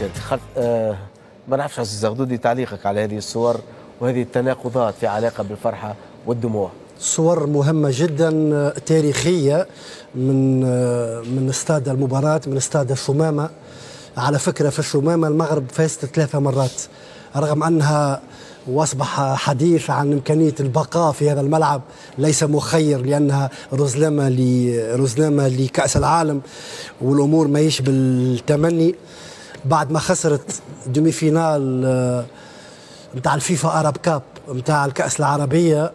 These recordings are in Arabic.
المشاركه. ما نعرفش عزيز الزغدودي تعليقك على هذه الصور وهذه التناقضات في علاقه بالفرحه والدموع. صور مهمة جدا تاريخية من استاد المباراة، من استاد الثمامة. على فكرة في الثمامة المغرب فازت 3 مرات، رغم أنها واصبح حديث عن إمكانية البقاء في هذا الملعب ليس مخير، لأنها رزنامة لكأس العالم والأمور ما يشبه التمني. بعد ما خسرت دومي فينال متاع الفيفا أراب كاب متاع الكأس العربية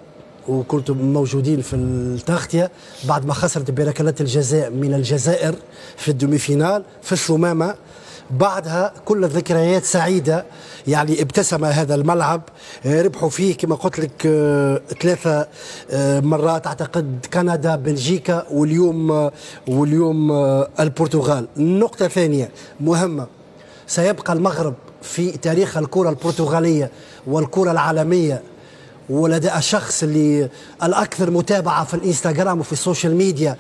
وكنتم موجودين في التغطية، بعد ما خسرت بركلات الجزاء من الجزائر في الدومي فينال في الثمامة، بعدها كل الذكريات سعيدة. يعني ابتسم هذا الملعب، ربحوا فيه كما قلت لك 3 مرات أعتقد، كندا بلجيكا واليوم البرتغال. النقطة الثانية مهمة، سيبقى المغرب في تاريخ الكرة البرتغالية والكرة العالمية ولدى الشخص اللي الأكثر متابعة في الإنستغرام وفي السوشيال ميديا،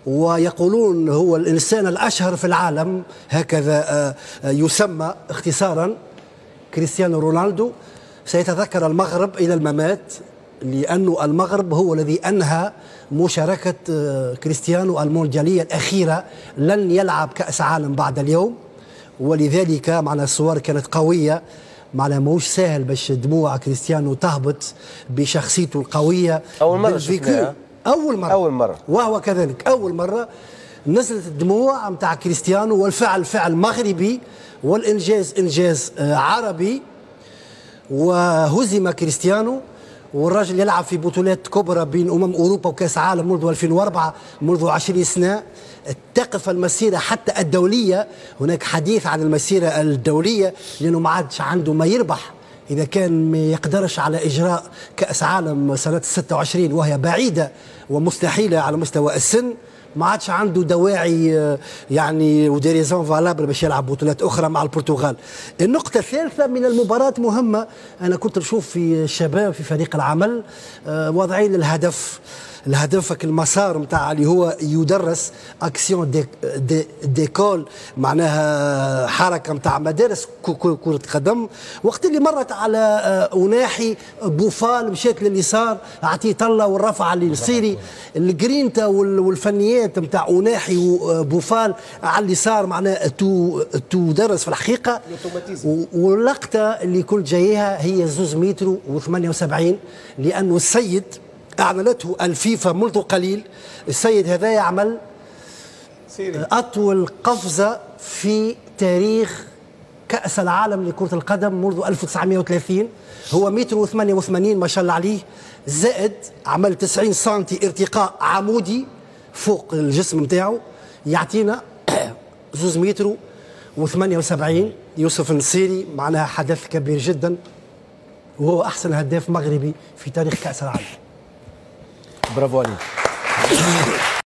ويقولون هو الإنسان الأشهر في العالم، هكذا يسمى اختصارا، كريستيانو رونالدو. سيتذكر المغرب إلى الممات، لأن المغرب هو الذي أنهى مشاركة كريستيانو المونديالية الأخيرة، لن يلعب كأس عالم بعد اليوم، ولذلك معنا الصور كانت قوية. معنا موش سهل باش دموع كريستيانو تهبط بشخصيته القوية. أول مرة شفناها، أول مرة وهو كذلك أول مرة نزلت الدموع متاع كريستيانو، والفعل فعل مغربي والإنجاز إنجاز عربي. وهزم كريستيانو والراجل يلعب في بطولات كبرى بين أوروبا وكأس عالم منذ 2004، منذ 20 سنة. تقف المسيرة حتى الدولية، هناك حديث عن المسيرة الدولية لأنه ما عادش عنده ما يربح إذا كان ما يقدرش على إجراء كأس عالم سنة 26 وهي بعيدة ومستحيلة على مستوى السن. ما عادش عنده دواعي يعني ودي ريزون فالابل باش يلعب بطولات اخرى مع البرتغال. النقطة الثالثة من المباراة مهمة، انا كنت نشوف في الشباب في فريق العمل واضعين الهدف المسار نتاع اللي هو يدرس اكسيون ديكول، معناها حركه نتاع مدارس كره قدم. وقت اللي مرت على أناحي بوفال مشات لليسار، عطيت الله والرفع للصيري، الجرينتا والفنيات نتاع أناحي وبوفال على اليسار، معناها تدرس في الحقيقه. واللقطه اللي كنت جايها هي 2 متر و78، لانه السيد أعلنته الفيفا منذ قليل. السيد هذا يعمل أطول قفزة في تاريخ كأس العالم لكرة القدم منذ 1930. هو 1.88 متر ما شاء الله عليه، زائد عمل 90 سنتي ارتقاء عمودي فوق الجسم نتاعو، يعطينا 2 متر و78. يوسف النصيري معناها حدث كبير جدا، وهو أحسن هداف مغربي في تاريخ كأس العالم. برافو عليك.